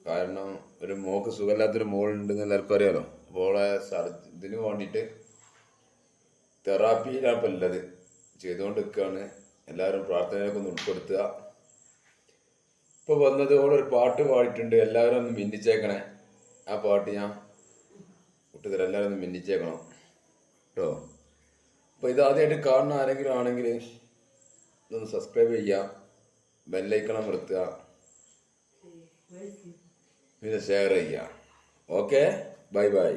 കാരണം ഒരു മോക്ക് സുഖമില്ലാത്തൊരു മോളുണ്ടെന്ന് എല്ലാവർക്കും അറിയാലോ. അപ്പോൾ ഇതിന് വേണ്ടിയിട്ട് തെറാപ്പിയിലാണ് ഇപ്പം ഉള്ളത്, ചെയ്തുകൊണ്ട് നിൽക്കുകയാണ്. എല്ലാവരും പ്രാർത്ഥനയിലൊക്കെ ഒന്ന് ഉൾപ്പെടുത്തുക. ഇപ്പോൾ വന്നത് ഒരു പാട്ട് പാടിയിട്ടുണ്ട്, എല്ലാവരും ഒന്ന് മിന്നിച്ചേക്കണേ. ആ പാട്ട് ഞാൻ കൂട്ടത്തിൽ എല്ലാവരും ഒന്ന് മിന്നിച്ചേക്കണം കേട്ടോ. അപ്പോൾ ഇതാദ്യമായിട്ട് കാണുന്ന ആരെങ്കിലും ആണെങ്കിൽ ഇതൊന്ന് സബ്സ്ക്രൈബ് ചെയ്യുക, ബെല്ലൈക്കൺ അമർത്തുക, പിന്നെ ഷെയർ ചെയ്യുക. Okay, bye bye.